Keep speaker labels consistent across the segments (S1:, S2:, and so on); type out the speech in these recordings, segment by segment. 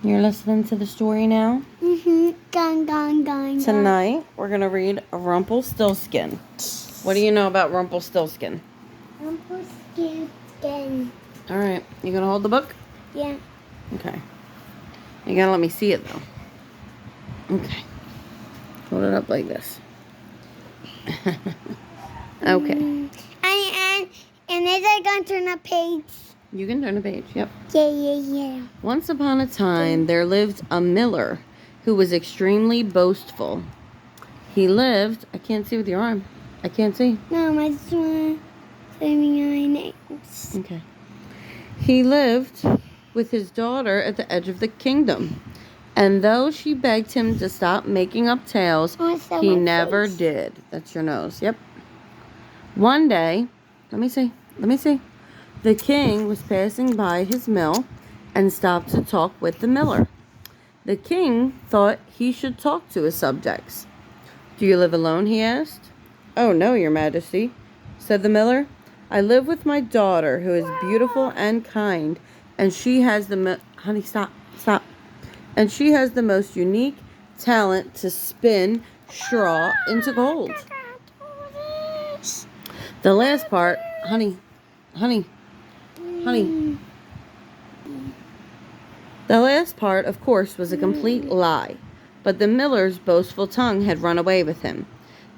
S1: You're listening to the story now?
S2: Gone.
S1: Tonight, we're going to read Rumpelstiltskin. What do you know about Rumpelstiltskin?
S2: Rumpelstiltskin.
S1: All right. You going to hold the book?
S2: Yeah.
S1: Okay. You got to let me see it, though. Okay. Hold it up like this. Okay.
S2: And is I going to turn a page?
S1: You can turn a page, yep.
S2: Yeah.
S1: Once upon a time, there lived a miller who was extremely boastful. He lived... I can't see with your arm. I can't see.
S2: No, I just want to say my names.
S1: Okay. He lived with his daughter at the edge of the kingdom. And though she begged him to stop making up tales, he never did. That's your nose. Yep. One day... Let me see. The king was passing by his mill and stopped to talk with the miller. The king thought he should talk to his subjects. "Do you live alone?" he asked. "Oh, no, your majesty," said the miller. "I live with my daughter, who is beautiful and kind, and she has the Honey, stop. And she has the most unique talent to spin straw into gold." The last part, honey. The last part, of course, was a complete lie, but the miller's boastful tongue had run away with him.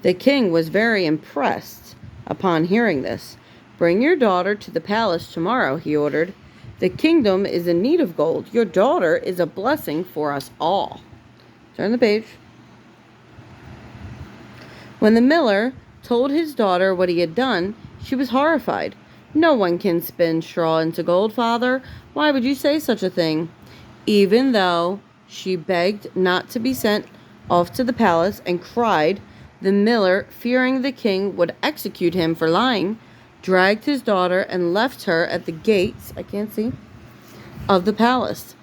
S1: The king was very impressed upon hearing this. "Bring your daughter to the palace tomorrow," he ordered. "The kingdom is in need of gold. Your daughter is a blessing for us all." Turn the page. When the miller told his daughter what he had done, she was horrified. "No one can spin straw into gold, father. Why would you say such a thing?" Even though she begged not to be sent off to the palace and cried, the miller, fearing the king would execute him for lying, dragged his daughter and left her at the gates, I can't see, of the palace.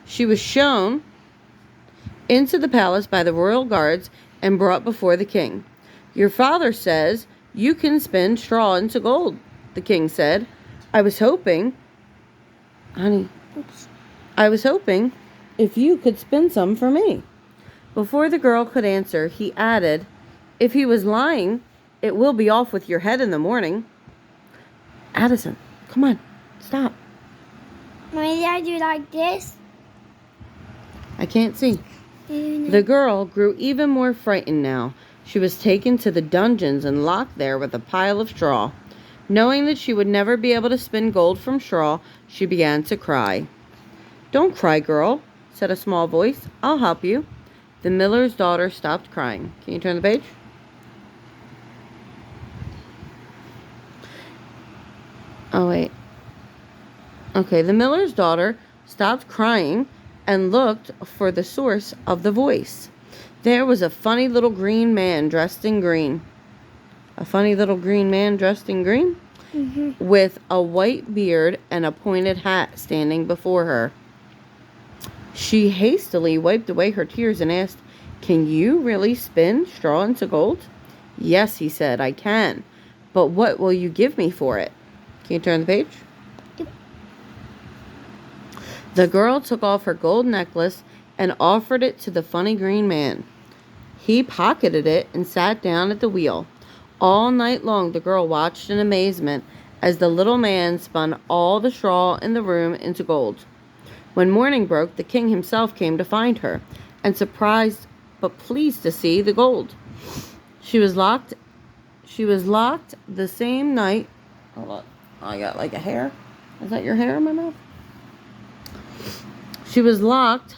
S1: She was shown into the palace by the royal guards and brought before the king. "Your father says you can spin straw into gold," the king said. I was hoping if you could spin some for me." Before the girl could answer, he added, "If he was lying, it will be off with your head in the morning." Addison, come on, stop.
S2: My dad do like this?
S1: I can't see. The girl grew even more frightened now. She was taken to the dungeons and locked there with a pile of straw. Knowing that she would never be able to spin gold from straw, she began to cry. "Don't cry, girl," said a small voice. "I'll help you." The miller's daughter stopped crying. Can you turn the page? Oh, wait. Okay, the miller's daughter stopped crying and looked for the source of the voice. There was a funny little green man dressed in green. A funny little green man dressed in green?
S2: Mm-hmm.
S1: With a white beard and a pointed hat standing before her. She hastily wiped away her tears and asked, "Can you really spin straw into gold?" "Yes," he said, "I can. But what will you give me for it?" Can you turn the page?
S2: Yep.
S1: The girl took off her gold necklace and offered it to the funny green man. He pocketed it and sat down at the wheel. All night long the girl watched in amazement as the little man spun all the straw in the room into gold. When morning broke, the king himself came to find her, and surprised but pleased to see the gold. She was locked the same night. Hold on. I got like a hair. Is that your hair in my mouth? She was locked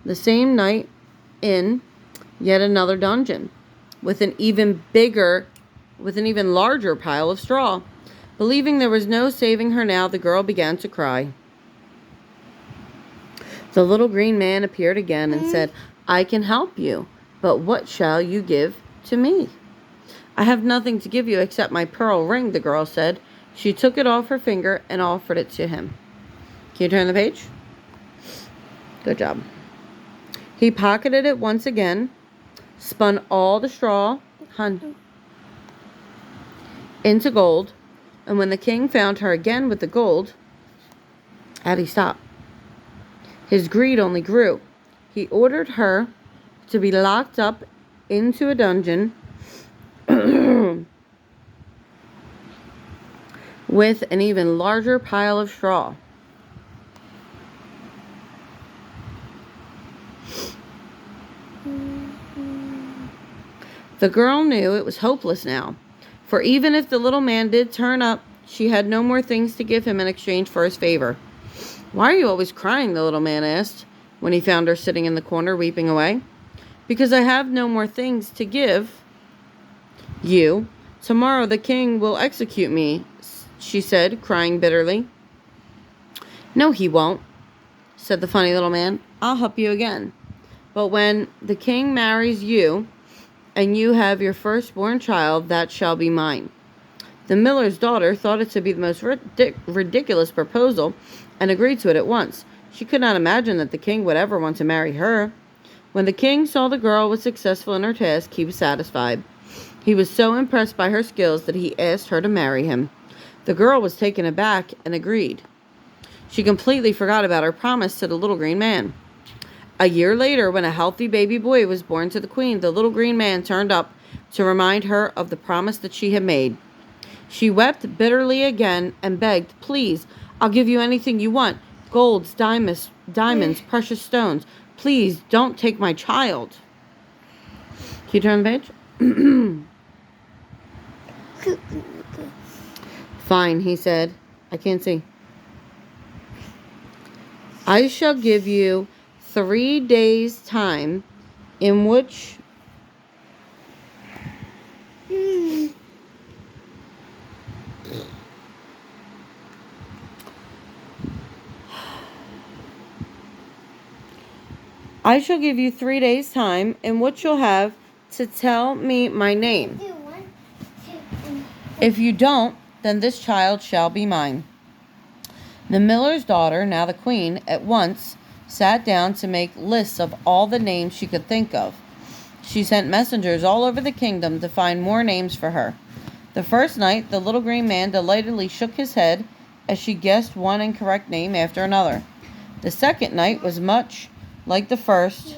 S1: the same night in yet another dungeon with an even larger pile of straw. Believing there was no saving her now, the girl began to cry. The little green man appeared again and said, "I can help you, but what shall you give to me?" "I have nothing to give you except my pearl ring," the girl said. She took it off her finger and offered it to him. Can you turn the page? Good job. He pocketed it once again, spun all the straw into gold, and when the king found her again with the gold, Addie, stop. His greed only grew. He ordered her to be locked up into a dungeon with an even larger pile of straw. The girl knew it was hopeless now, for even if the little man did turn up, she had no more things to give him in exchange for his favor. "Why are you always crying?" the little man asked, when he found her sitting in the corner weeping away. "Because I have no more things to give you. Tomorrow the king will execute me," she said, crying bitterly. "No, he won't," said the funny little man. "I'll help you again. But when the king marries you, and you have your firstborn child, that shall be mine." The miller's daughter thought it to be the most ridiculous proposal and agreed to it at once. She could not imagine that the king would ever want to marry her. When the king saw the girl was successful in her task, he was satisfied. He was so impressed by her skills that he asked her to marry him. The girl was taken aback and agreed. She completely forgot about her promise to the little green man. A year later, when a healthy baby boy was born to the queen, the little green man turned up to remind her of the promise that she had made. She wept bitterly again and begged, "Please, I'll give you anything you want. Golds, diamonds, precious stones. Please, don't take my child." Can you turn the page? "Fine," he said. I can't see. "I shall give you 3 days' time in which you'll have to tell me my name. If you don't, then this child shall be mine." The miller's daughter, now the queen, at once sat down to make lists of all the names she could think of. She sent messengers all over the kingdom to find more names for her. The first night, the little green man delightedly shook his head as she guessed one incorrect name after another. The second night was much like the first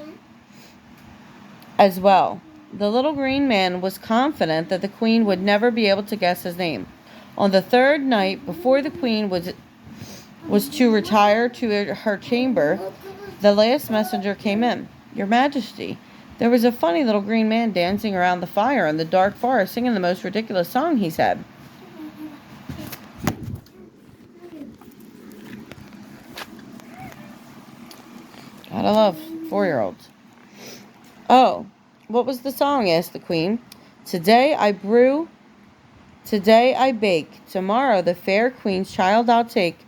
S1: as well. The little green man was confident that the queen would never be able to guess his name. On the third night, before the queen was to retire to her chamber, the last messenger came in. "Your Majesty, there was a funny little green man dancing around the fire in the dark forest, singing the most ridiculous song," he said. Gotta love 4-year-olds. "Oh, what was the song?" asked the queen. Today I bake. Tomorrow the fair queen's child I'll take.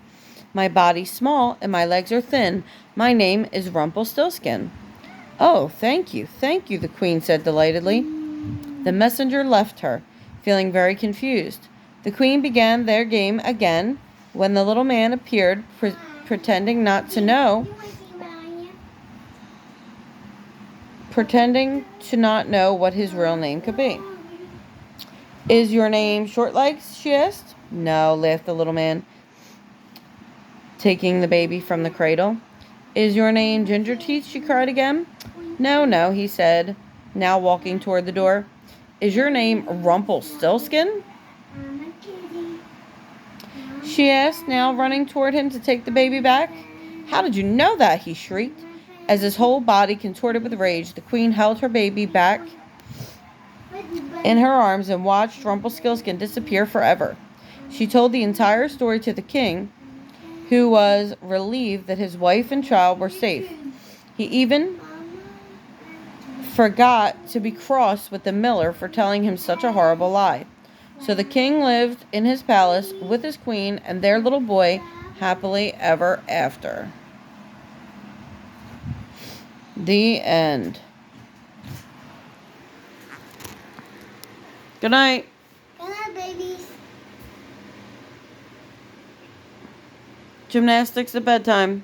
S1: My body's small and my legs are thin. My name is Rumpelstiltskin." "Oh, thank you, the queen said delightedly. The messenger left her, feeling very confused. The queen began their game again when the little man appeared, pretending to not know what his real name could be. "Is your name Shortlegs?" she asked. "No," laughed the little man, taking the baby from the cradle. "Is your name Ginger Teeth?" she cried again. No, he said, now walking toward the door. "Is your name Rumpelstiltskin?" she asked, now running toward him to take the baby back. "How did you know that?" he shrieked. As his whole body contorted with rage, the queen held her baby back in her arms and watched Rumpelstiltskin disappear forever. She told the entire story to the king, who was relieved that his wife and child were safe. He even forgot to be cross with the miller for telling him such a horrible lie. So the king lived in his palace with his queen and their little boy happily ever after. The end. Good night.
S2: Good night, babies.
S1: Gymnastics at bedtime.